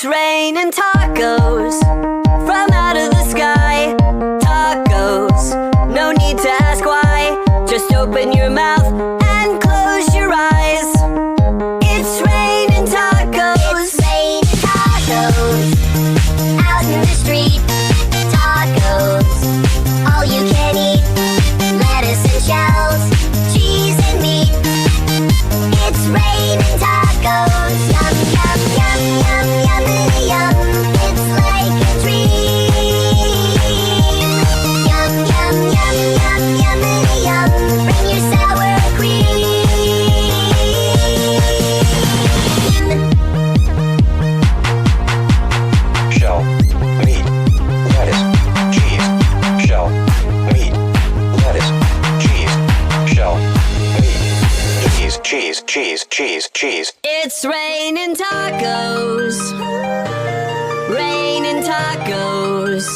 It's raining tacos from out of the sky. Tacos, no need to ask why. Just open your mouth and close your eyes. It's raining tacos. It's raining tacos out in the street. Tacos, all you can eat. Lettuce and shells, cheese and meat. It's raining tacos. Yum, yum, yum, yum, yummity yum. It's like a dream. Yum, yum, yum, yum, yummity yum. Bring your sour cream. Shell, meat, lettuce, cheese. Shell, meat, lettuce, cheese. Shell, meat, cheese, cheese, cheese, cheese. It's raining tacos. Raining tacos.